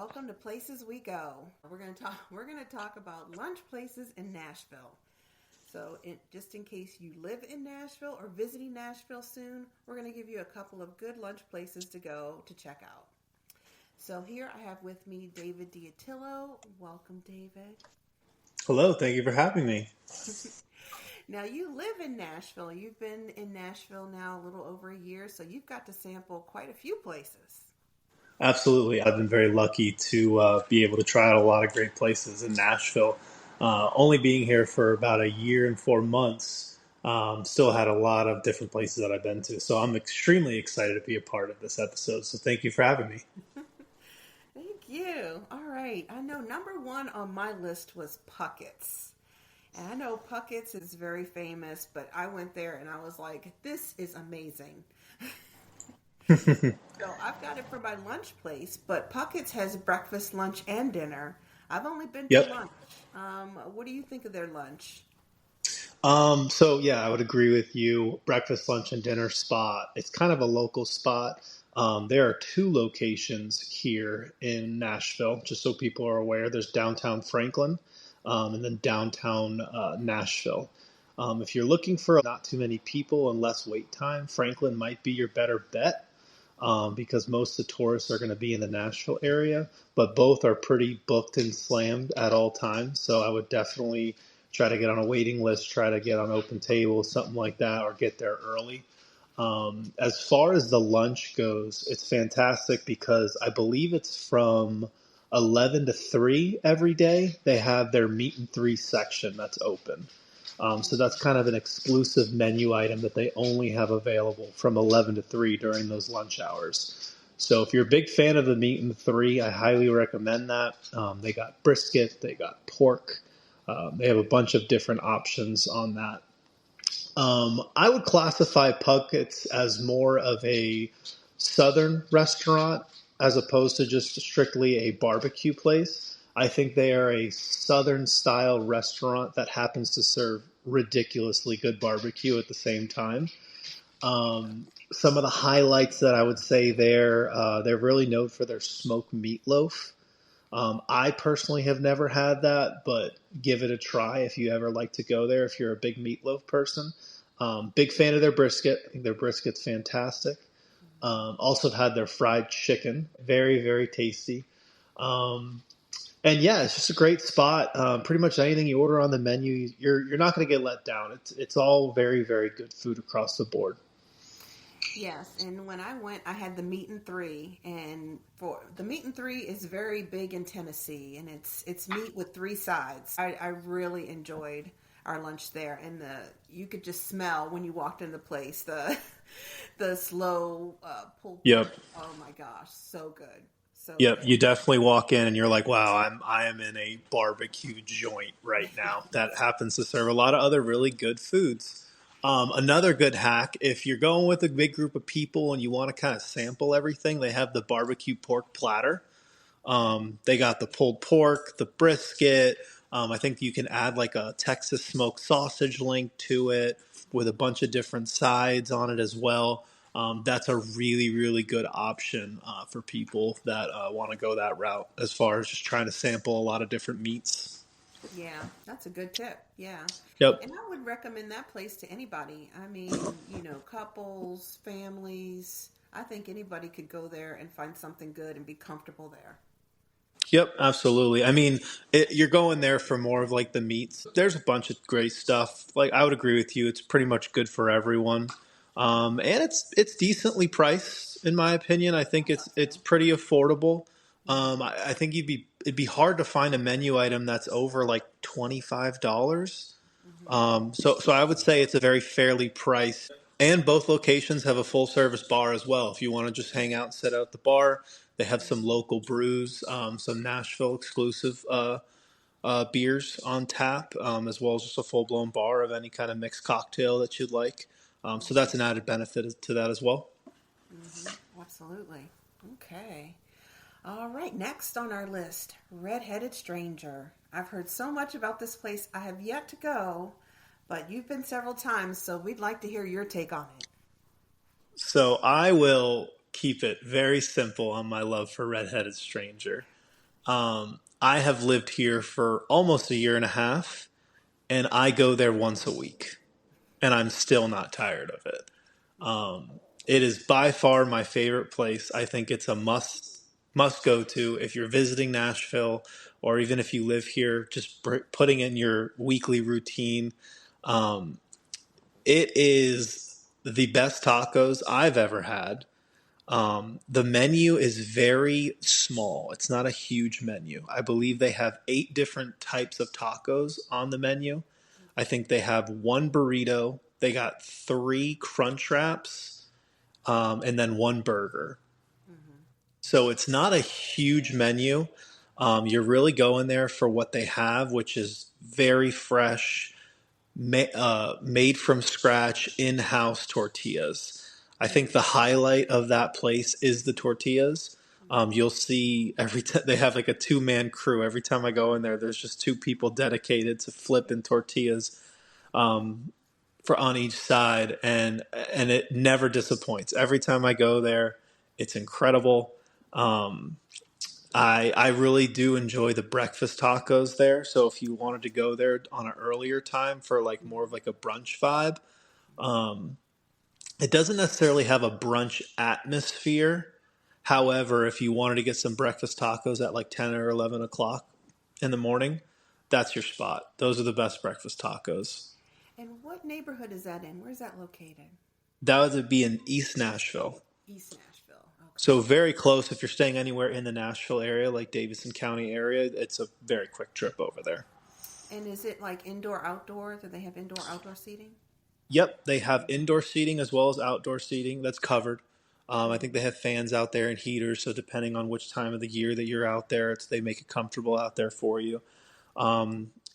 Welcome to Places We Go. We're going to talk about lunch places in Nashville. So, just in case you live in Nashville or visiting Nashville soon, we're going to give you a couple of good lunch places to go to check out. So here I have with me David Diatillo. Welcome, David. Hello, thank you for having me. Now, you live in Nashville. You've been in Nashville now a little over a year, so you've got to sample quite a few places. Absolutely. I've been very lucky to be able to try out a lot of great places in Nashville. Only being here for about a year and 4 months, still had a lot of different places that I've been to. So I'm extremely excited to be a part of this episode. So thank you for having me. Thank you. All right. I know number one on my list was Puckett's. And I know Puckett's is very famous, but I went there and I was like, this is amazing. So I've got it for my lunch place, but Puckett's has breakfast, lunch, and dinner. I've only been to Yep. lunch. What do you think of their lunch? So yeah, I would agree with you. Breakfast, lunch, and dinner spot. It's kind of a local spot. There are two locations here in Nashville, just so people are aware. There's downtown Franklin, and then downtown Nashville. If you're looking for not too many people and less wait time, Franklin might be your better bet, because most of the tourists are going to be in the Nashville area, but both are pretty booked and slammed at all times. So I would definitely try to get on a waiting list, try to get on open tables, something like that, or get there early. As far as the lunch goes, it's fantastic because I believe it's from 11 to 3 every day. They have their meat and three section that's open. So that's kind of an exclusive menu item that they only have available from 11 to 3 during those lunch hours. So if you're a big fan of the meat and three, I highly recommend that. They got brisket, they got pork, they have a bunch of different options on that. I would classify Puckett's as more of a southern restaurant as opposed to just strictly a barbecue place. I think they are a southern style restaurant that happens to serve ridiculously good barbecue at the same time. Some of the highlights that I would say there, they're really known for their smoked meatloaf. I personally have never had that, but give it a try if you ever like to go there, if you're a big meatloaf person. Big fan of their brisket. I think their brisket's fantastic. Also have had their fried chicken. Very, very tasty. Um, and yeah, it's just a great spot. Pretty much anything you order on the menu, you're not going to get let down. It's all very, very good food across the board. Yes, and when I went, I had the meat and three, and for the meat and three is very big in Tennessee, and it's meat with three sides. I really enjoyed our lunch there, and you could just smell when you walked in the place the slow pulled pork. Yep. Oh my gosh, so good, so Yep, good. you definitely walk in and you're like, wow, I am in a barbecue joint right now that happens to serve a lot of other really good foods. Another good hack, if you're going with a big group of people and you want to kind of sample everything, they have the barbecue pork platter. They got the pulled pork, the brisket. I think you can add like a Texas smoked sausage link to it with a bunch of different sides on it as well. That's a really, really good option for people that want to go that route as far as just trying to sample a lot of different meats. Yeah, that's a good tip. Yeah. Yep. And I would recommend that place to anybody. I mean, couples, families. I think anybody could go there and find something good and be comfortable there. Yep, absolutely. I mean, you're going there for more of like the meats. There's a bunch of great stuff. Like I would agree with you. It's pretty much good for everyone, and it's decently priced in my opinion. I think I thought it's so. pretty affordable. Hmm. I think it'd be hard to find a menu item that's over like $25. Hmm. So I would say it's a very fairly priced. And both locations have a full service bar as well. If you want to just hang out and sit out at the bar, they have some Hmm. local brews, some Nashville exclusive beers on tap, as well as just a full blown bar of any kind of mixed cocktail that you'd like. So that's Awesome. an added benefit to that as well. Hmm. Absolutely. Okay. All right. Next on our list, Redheaded Stranger. I've heard so much about this place. I have yet to go, but you've been several times, so we'd like to hear your take on it. So I will keep it very simple on my love for Redheaded Stranger. I have lived here for almost a year and a half, and I go there once a week, and I'm still not tired of it. It is by far my favorite place. I think it's a must go to if you're visiting Nashville, or even if you live here. Just putting in your weekly routine. Um, it is the best tacos I've ever had. The menu is very small. It's not a huge menu. I believe they have 8 different types of tacos on the menu. I think they have one burrito. They got 3 crunch wraps, and then one burger. Mm-hmm. So it's not a huge menu. You're really going there for what they have, which is very fresh, made from scratch, in-house tortillas. I think the highlight of that place is the tortillas. You'll see every time they have like a 2-man crew. Every time I go in there, there's just 2 people dedicated to flipping tortillas for on each side, and it never disappoints. Every time I go there, it's incredible. Um, I really do enjoy the breakfast tacos there. So if you wanted to go there on an earlier time for like more of like a brunch vibe, um, it doesn't necessarily have a brunch atmosphere. However, if you wanted to get some breakfast tacos at like 10 or 11 o'clock in the morning, that's your spot. Those are the best breakfast tacos. And what neighborhood is that in? Where's that located? That would be in East Nashville. East Nashville. Okay. So very close. If you're staying anywhere in the Nashville area, like Davidson County area, it's a very quick trip over there. And is it like indoor outdoor? Do they have indoor outdoor seating? Yep, they have indoor seating as well as outdoor seating that's covered. I Mm-hmm. think they have fans out there and heaters, so depending on which time of the year that you're out there, they make it comfortable out there for you.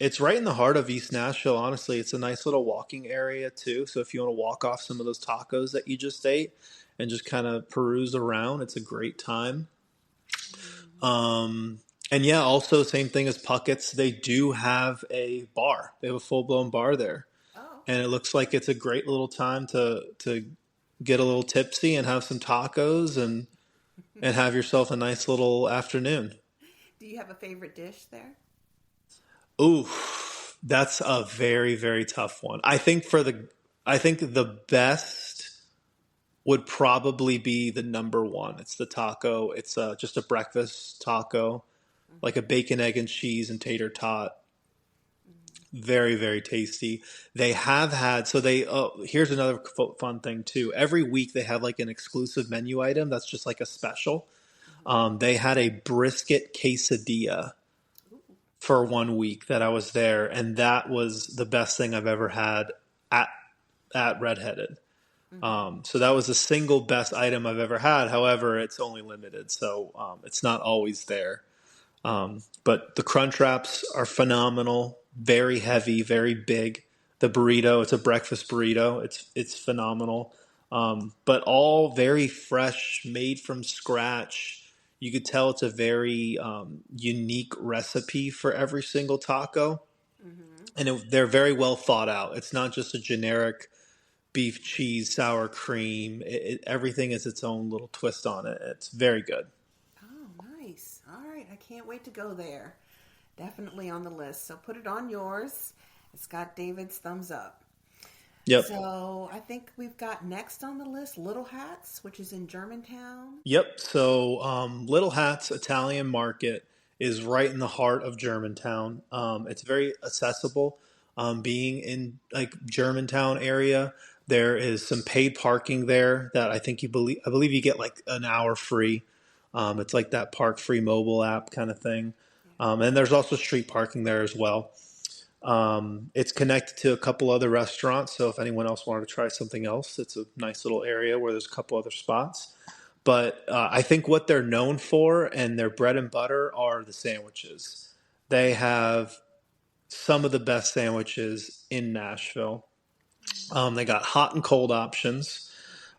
It's right in the heart of East Nashville. Honestly, it's a nice little walking area too. So if you want to walk off some of those tacos that you just ate and just kind of peruse around, it's a great time. Mm-hmm. And yeah, also same thing as Puckett's. They do have a bar. They have a full blown bar there, Oh, and okay. it looks like it's a great little time to get a little tipsy and have some tacos and have yourself a nice little afternoon. Do you have a favorite dish there? Ooh, that's a very tough one. I think the best would probably be the number one. It's the taco. It's just a breakfast taco, like a Mm-hmm. bacon, egg, and cheese and tater tot. Mm-hmm. Very tasty. They have had so they. Here's another fun thing too. Every week they have like an exclusive menu item that's just like a special. Mm-hmm. They had a brisket quesadilla Ooh. for one week that I was there, and that was the best thing I've ever had at Redheaded. Mm-hmm. So that was the single best item I've ever had. However, it's only limited, so it's not always there. But the crunch wraps are phenomenal. Very heavy, very big. The burrito, it's a breakfast burrito. It's phenomenal. But all very fresh, made from scratch. You could tell it's a very unique recipe for every single taco, Mm-hmm. and they're very well thought out. It's not just a generic beef, cheese, sour cream. Everything is its own little twist on it. It's very good. Oh, nice. All right. I can't wait to go there. Definitely on the list. So put it on yours. It's got David's thumbs up. Yep. So I think we've got next on the list Little Hats, which is in Germantown. Yep. So, Little Hats Italian Market is right in the heart of Germantown. It's very accessible. Being in like Germantown area, there is some paid parking there that I believe you get like an hour free. It's like that park free mobile app kind of thing. Yeah. And there's also street parking there as well. It's connected to a couple other restaurants, so if anyone else wanted to try something else, it's a nice little area where there's a couple other spots. But I think what they're known for and their bread and butter are the sandwiches. They have some of the best sandwiches in Nashville. They got hot and cold options.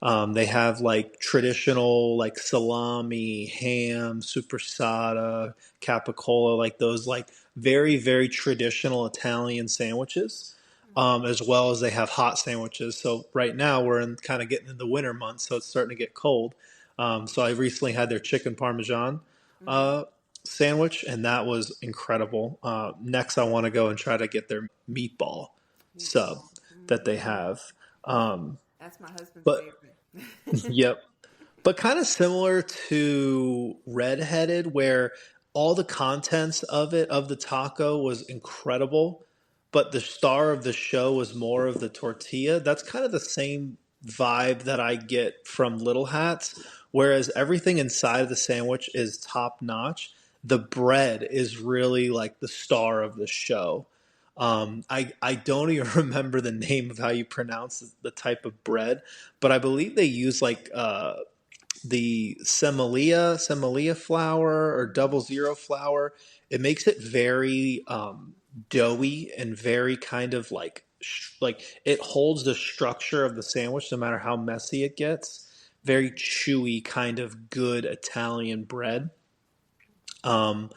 They have like traditional like salami, ham, supersada, capicola, like those like very traditional Italian sandwiches. Mm-hmm. As well as they have hot sandwiches. So right now we're in kind of getting in the winter months, so it's starting to get cold. So I recently had their chicken parmesan Mm-hmm. uh, sandwich, and that was incredible. Next, I want to go and try to get their meatball sub Meatball. that they Hmm. have. Um, That's my husband's but favorite. yep, but kind of similar to Redheaded, where all the contents of it, of the taco, was incredible, but the star of the show was more of the tortilla. That's kind of the same vibe that I get from Little Hats, whereas everything inside of the sandwich is top notch. The bread is really like the star of the show. I don't even remember the name of how you pronounce the type of bread, but I believe they use like the semalia flour or double zero flour. It makes it very doughy and very kind of like it holds the structure of the sandwich no matter how messy it gets. Very chewy, kind of good Italian bread. Um,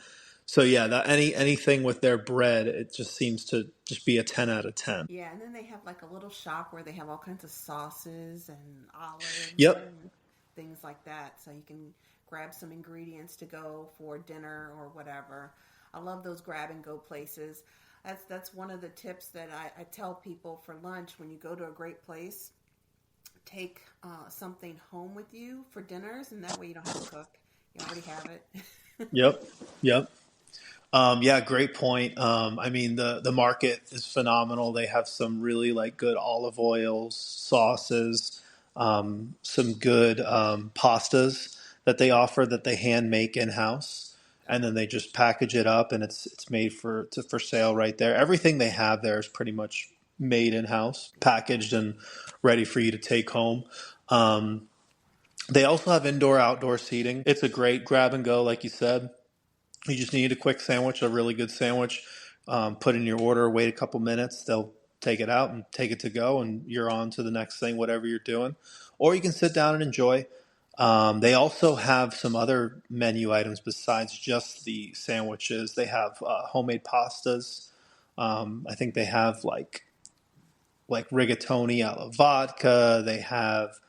so yeah, that anything with their bread, it just seems to just be a 10 out of 10. Yeah, and then they have like a little shop where they have all kinds of sauces and olives Yep. and things like that. So you can grab some ingredients to go for dinner or whatever. I love those grab and go places. That's one of the tips that I tell people for lunch when you go to a great place. Take something home with you for dinners, and that way you don't have to cook. You already have it. Yep. Yep. Yeah, great point. I mean, the market is phenomenal. They have some really like good olive oils, sauces, some good pastas that they offer that they hand make in house, and then they just package it up, and it's made for sale right there. Everything they have there is pretty much made in house, packaged and ready for you to take home. Um, they also have indoor outdoor seating. It's a great grab and go, like you said. You just need a quick sandwich, a really good sandwich. Put in your order, wait a couple minutes. They'll take it out and take it to go, and you're on to the next thing, whatever you're doing. Or you can sit down and enjoy. They also have some other menu items besides just the sandwiches. They have homemade pastas. I think they have like rigatoni alla vodka. They have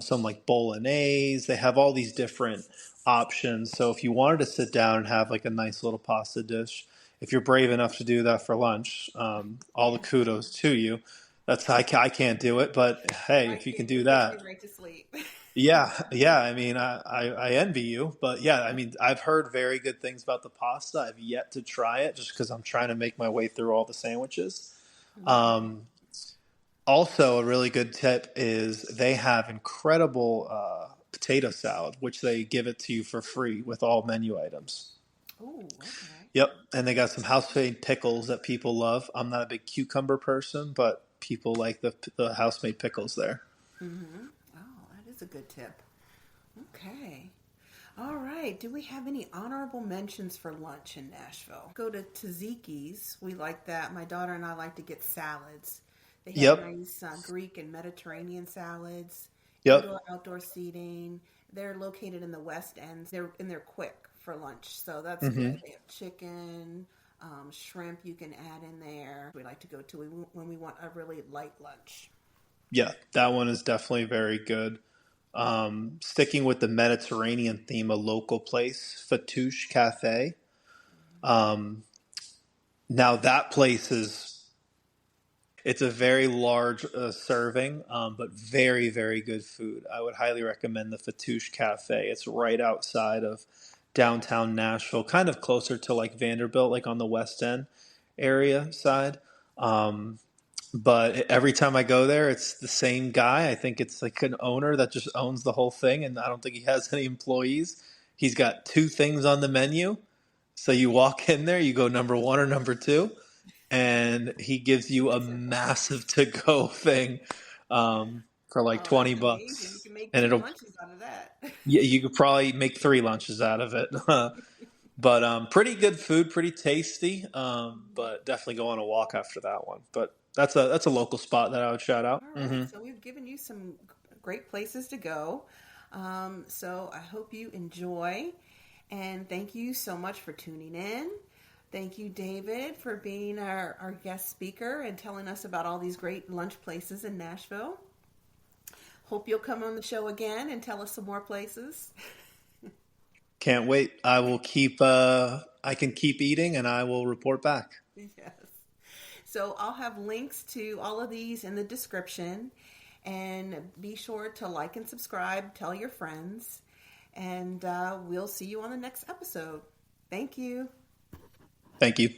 some like bolognese. They have all these different options. So if you wanted to sit down and have like a nice little pasta dish, if you're brave enough to do that for lunch, all the Yeah, kudos to you. That's I can't do it, but hey, I if you can can't. do It puts me that, right to sleep. yeah, yeah. I mean, I envy you, but yeah, I mean, I've heard very good things about the pasta. I've yet to try it just because I'm trying to make my way through all the sandwiches. Hmm. Um, Also, a really good tip is they have incredible potato salad, which they give it to you for free with all menu items. Oh, okay. Yep, and they got some house-made pickles that people love. I'm not a big cucumber person, but people like the house-made pickles there. Mm-hmm. Oh, that is a good tip. Okay. All right. Do we have any honorable mentions for lunch in Nashville? Go to Taziki's. We like that. My daughter and I like to get salads. They have Yep, nice Greek and Mediterranean salads, yep. indoor outdoor seating. They're located in the West End. They're quick for lunch, so that's Hmm. good. They have chicken, shrimp you can add in there. We like to go to when we want a really light lunch. Yeah, that one is definitely very good. Sticking with the Mediterranean theme, a local place, Fatouche Cafe. Um, Now that place is it's a very large serving, but very, very good food. I would highly recommend the Fatouche Cafe. It's right outside of downtown Nashville, kind of closer to like Vanderbilt, like on the West End area side. Um, but every time I go there, it's the same guy. I think it's like an owner that just owns the whole thing, and I don't think he has any employees. He's got two things on the menu. So you walk in there, you go number one or number two, and he gives you a That's it. massive to go thing for like Oh, 20 that's amazing. You bucks. can make And two it'll, lunches out of that. yeah, you could probably make three lunches out of it. But pretty good food, pretty tasty. But definitely go on a walk after that one. But that's a local spot that I would shout out. All right, Hmm. so we've given you some great places to go. So I hope you enjoy, and thank you so much for tuning in. Thank you, David, for being our guest speaker and telling us about all these great lunch places in Nashville. Hope you'll come on the show again and tell us some more places. Can't wait. I will keep. I can keep eating, and I will report back. Yes. So I'll have links to all of these in the description. And be sure to like and subscribe, tell your friends, and we'll see you on the next episode. Thank you. Thank you.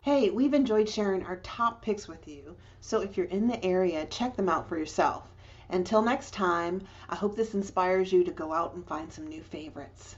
Hey, we've enjoyed sharing our top picks with you, so if you're in the area, check them out for yourself. Until next time, I hope this inspires you to go out and find some new favorites.